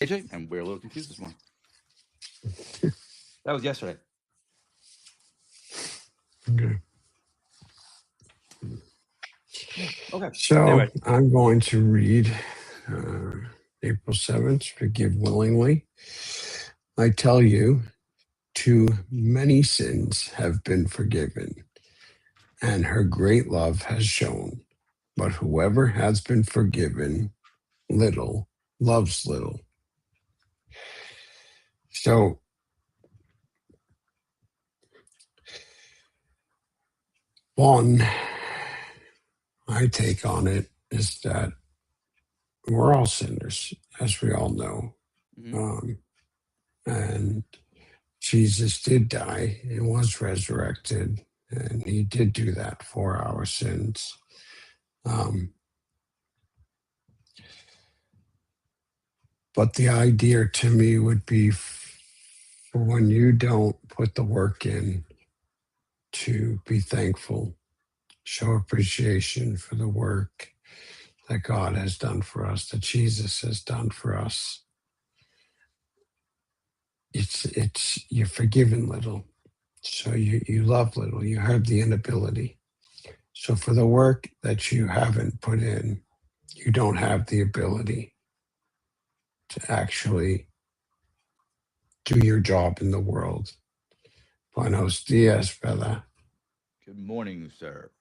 AJ, and we're a little confused this morning. That was yesterday. Okay. Okay. So Anyway. I'm going to read April 7th, Forgive Willingly. I tell you, too many sins have been forgiven, and her great love has shown. But whoever has been forgiven little loves little. So one I take on it is that we're all sinners, as we all know. And Jesus did die and was resurrected, and he did do that for our sins. But the idea to me would be for when you don't put the work in to be thankful, show appreciation for the work that God has done for us, that Jesus has done for us. It's you're forgiven little, so you love little, you have the inability. So for the work that you haven't put in, you don't have the ability to actually do your job in the world. Buenos dias, brother. Good morning, sir.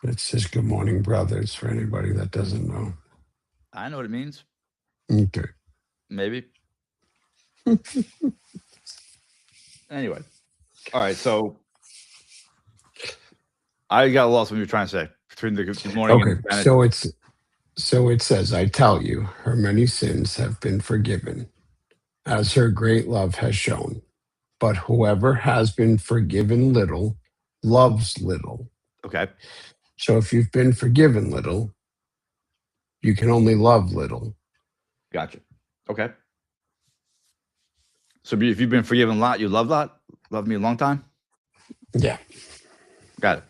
It says good morning, brothers, for anybody that doesn't know. I know what it means. Okay. Maybe. Anyway. All right. So I got lost what you were trying to say between the good morning Okay. and So it says, I tell you, her many sins have been forgiven, as her great love has shown. But whoever has been forgiven little loves little. Okay. So if you've been forgiven little, you can only love little. Gotcha. Okay. So if you've been forgiven a lot, you love a lot? Love me a long time? Yeah. Got it.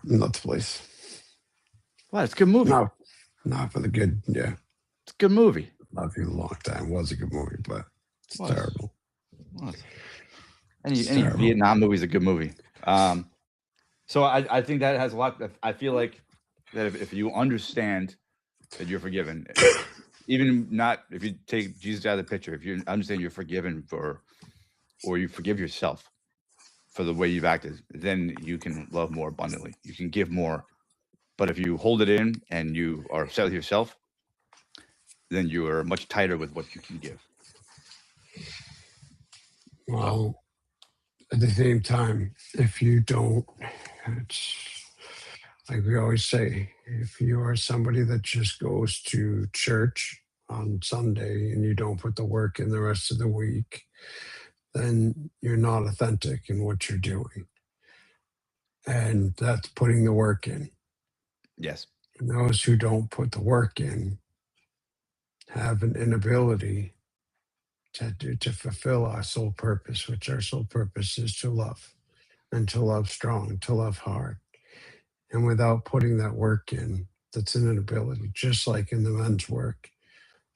Not the place. Well, it's a good movie. No, not for the good. Yeah. It's a good movie. Love you a long time. Was a good movie, but it's terrible. Any Vietnam movie is a good movie. So I think that has a lot. I feel like that if you understand that you're forgiven, even not if you take Jesus out of the picture, if you understand you're forgiven or you forgive yourself for the way you've acted, then you can love more abundantly. You can give more. But if you hold it in and you are upset with yourself, then you are much tighter with what you can give. Well, at the same time, if you don't, it's like we always say, if you are somebody that just goes to church on Sunday and you don't put the work in the rest of the week, then you're not authentic in what you're doing. And that's putting the work in. Yes. And those who don't put the work in have an inability to fulfill our sole purpose, which our sole purpose is to love, and to love strong, to love hard. And without putting that work in, that's an inability, just like in the men's work.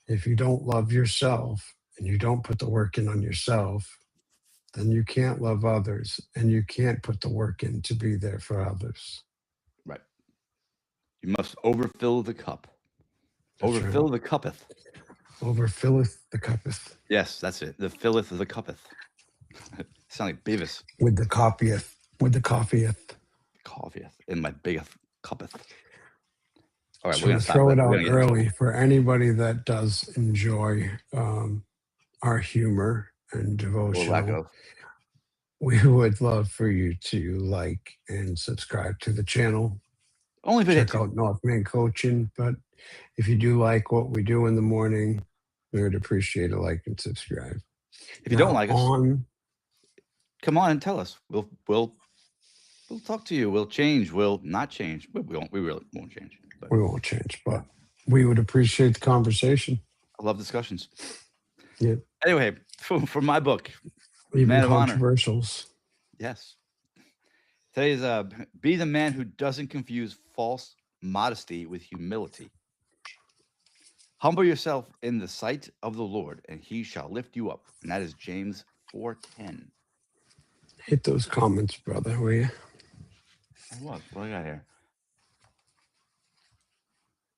If you don't love yourself and you don't put the work in on yourself, then you can't love others and you can't put the work in to be there for others. Right. You must overfill the cup. That's overfill the cuppeth. Overfilleth the cuppeth. Yes, that's it. The filleth the cuppeth. Sound like Beavis. With the coffeeth. With the coffeeth. Coffeeth in my biggest cuppeth. All right, So we're gonna throw it out get early for anybody that does enjoy our humor and devotional. We would love for you to like and subscribe to the channel. Only if it check out Northman Coaching, but if you do like what we do in the morning, we would appreciate a like and subscribe. If you don't like us, come on and tell us. We'll talk to you. We'll change. We'll not change. We really won't change. But we won't change, but we would appreciate the conversation. I love discussions. Yeah. Anyway, for my book, even Man of controversials. Honor. Yes. Today's be the man who doesn't confuse false modesty with humility. Humble yourself in the sight of the Lord, and he shall lift you up. And that is James 4:10. Hit those comments, brother, will you? What do I got here?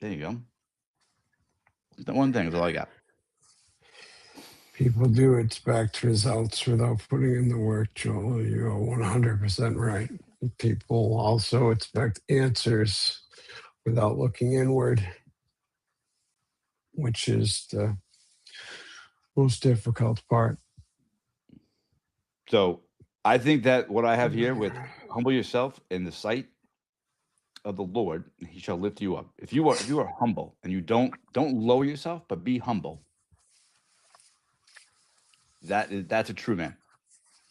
There you go. The one thing is all I got. People do expect results without putting in the work, Joel. You're 100% right. People also expect answers without looking inward, which is the most difficult part. So I think that what I have here with humble yourself in the sight of the Lord, and he shall lift you up. If you are humble and you don't lower yourself, but be humble, that's a true man.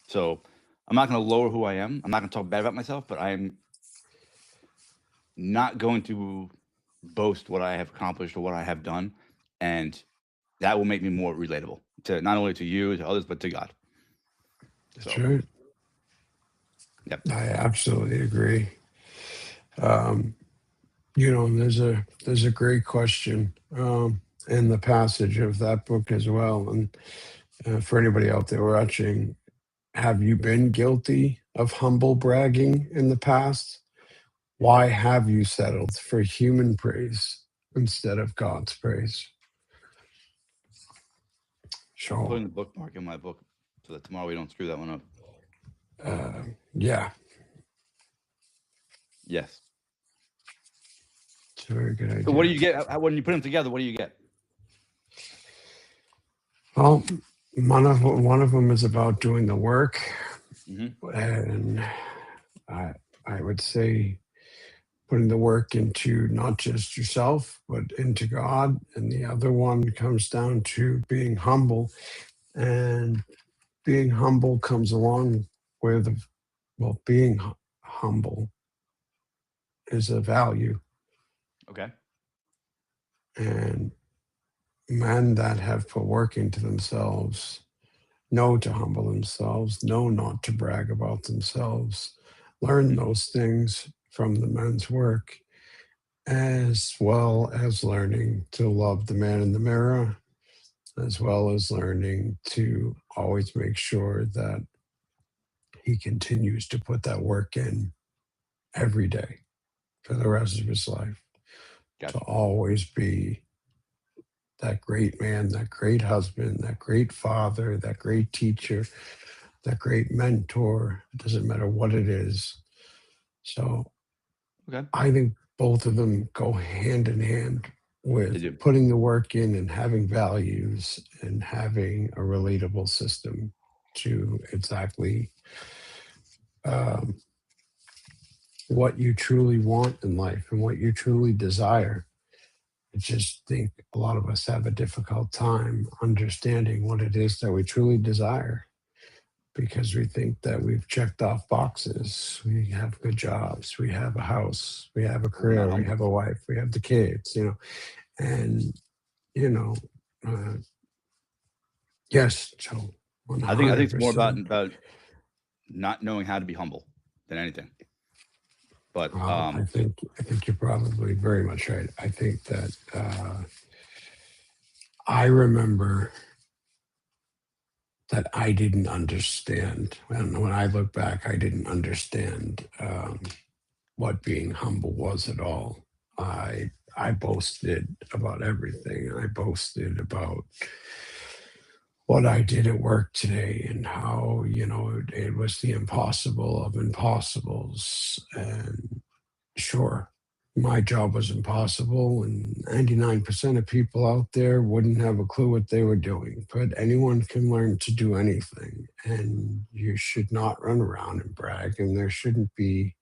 So I'm not going to lower who I am. I'm not going to talk bad about myself, but I'm not going to boast what I have accomplished or what I have done, and that will make me more relatable to not only to you, to others, but to God. That's right. Yep. I absolutely agree. There's a great question in the passage of that book as well. And for anybody out there watching, have you been guilty of humble bragging in the past? Why have you settled for human praise instead of God's praise? I'm putting So, the bookmark in my book so that tomorrow we don't screw that one up. yeah, Yes. it's a very good idea. So what do you get when you put them together? What do you get? Well, one of them is about doing the work, Mm-hmm. and I would say putting the work into not just yourself, but into God. And the other one comes down to being humble. And being humble comes along with, well, being humble is a value. Okay. And men that have put work into themselves know to humble themselves, know not to brag about themselves, learn those things from the men's work, as well as learning to love the man in the mirror, as well as learning to always make sure that he continues to put that work in every day for the rest of his life, Gotcha. to always be that great man, that great husband, that great father, that great teacher, that great mentor. It doesn't matter what it is. So Okay. I think both of them go hand in hand They do. with putting the work in and having values and having a relatable system to exactly what you truly want in life and what you truly desire. I just think a lot of us have a difficult time understanding what it is that we truly desire because we think that we've checked off boxes. We have good jobs, we have a house, we have a We're not career, we humble. have a wife, we have the kids, and you know, uh, yes, so I think it's more 100%. about not knowing how to be humble than anything. But I think you're probably very much right. I think that I remember that I didn't understand. When I look back, I didn't understand what being humble was at all. I boasted about everything. I boasted about what I did at work today and how it was the impossible of impossibles. And sure, my job was impossible, and 99% of people out there wouldn't have a clue what they were doing. But anyone can learn to do anything, and you should not run around and brag, and there shouldn't be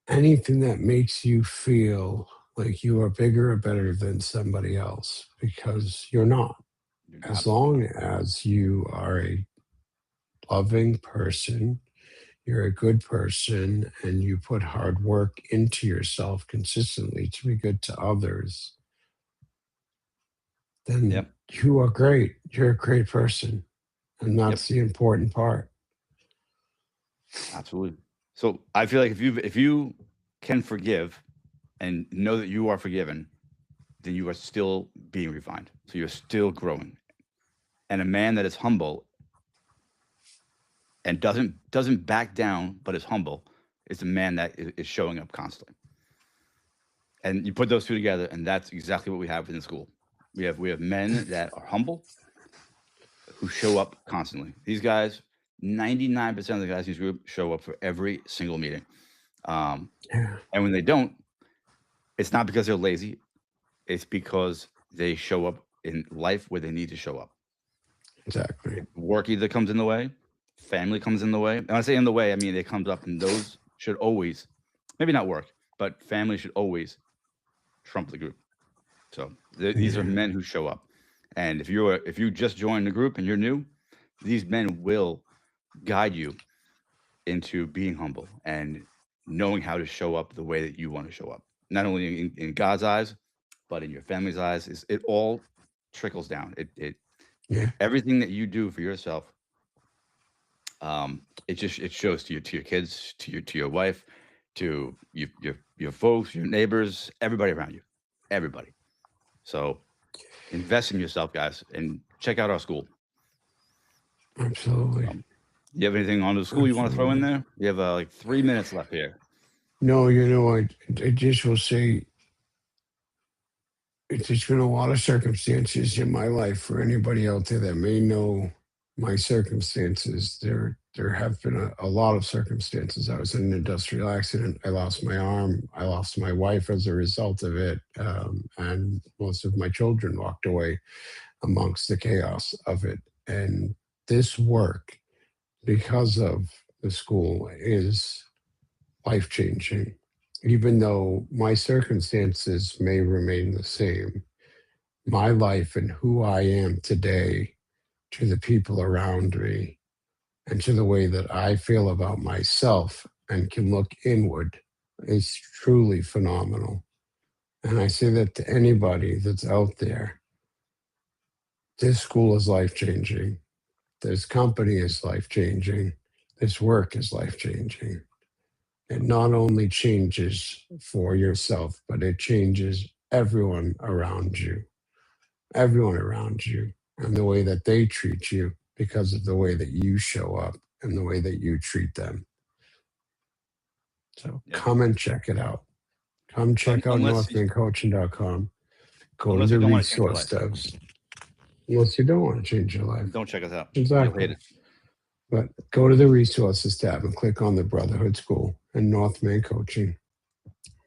anything that makes you feel like you are bigger or better than somebody else, because you're not. As long as you are a loving person, you're a good person, and you put hard work into yourself consistently to be good to others, then Yep. you are great. You're a great person. And that's the important part. Absolutely. So I feel like if you can forgive and know that you are forgiven, then you are still being refined. So you're still growing. And a man that is humble and doesn't back down, but is humble, is a man that is showing up constantly. And you put those two together, and that's exactly what we have in the school. We have men that are humble, who show up constantly. These guys, 99% of the guys in this group show up for every single meeting. And when they don't, it's not because they're lazy. It's because they show up in life where they need to show up. Exactly. Work either comes in the way, family comes in the way. And when I say in the way, I mean it comes up, and those should always, maybe not work, but family should always trump the group. So these are men who show up. And if you just joined the group and you're new, these men will guide you into being humble and knowing how to show up the way that you want to show up. Not only in God's eyes, but in your family's eyes. It all trickles down. Everything that you do for yourself, it shows to your kids, to your wife, to your folks, your neighbors, everybody around you, everybody. So invest in yourself, guys, and check out our school. Absolutely. You have anything on the school you want to throw in there? You have like 3 minutes left here. No, I just will say it's just been a lot of circumstances in my life. For anybody out there that may know my circumstances, there have been a lot of circumstances. I was in an industrial accident. I lost my arm. I lost my wife as a result of it. And most of my children walked away amongst the chaos of it. And this work, because of the school, is life-changing. Even though my circumstances may remain the same, my life and who I am today, to the people around me, and to the way that I feel about myself and can look inward, is truly phenomenal. And I say that to anybody that's out there. This school is life-changing. This company is life-changing. This work is life-changing. It not only changes for yourself, but it changes everyone around you, and the way that they treat you because of the way that you show up and the way that you treat them. So come and check it out. Come check out northmancoaching.com. Go to the resource tabs. Unless you don't want to change your life. Don't check us out. Exactly. You'll hate it. But go to the resources tab and click on the Brotherhood School and Northman Coaching.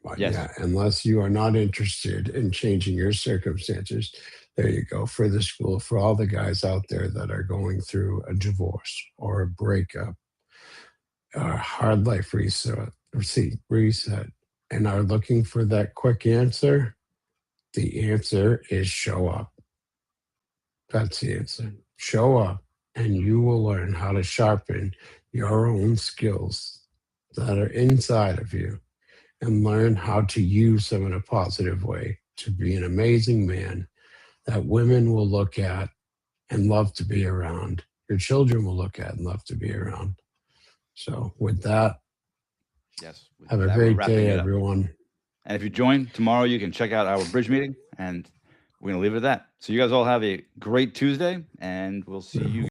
But yes. Unless you are not interested in changing your circumstances, there you go. For the school, for all the guys out there that are going through a divorce or a breakup, a hard life reset, and are looking for that quick answer, the answer is show up. That's the answer. Show up, and you will learn how to sharpen your own skills that are inside of you and learn how to use them in a positive way to be an amazing man that women will look at and love to be around. Your children will look at and love to be around. So with that, have a great day, everyone. And if you join tomorrow, you can check out our bridge meeting, and we're going to leave it at that. So you guys all have a great Tuesday, and we'll see you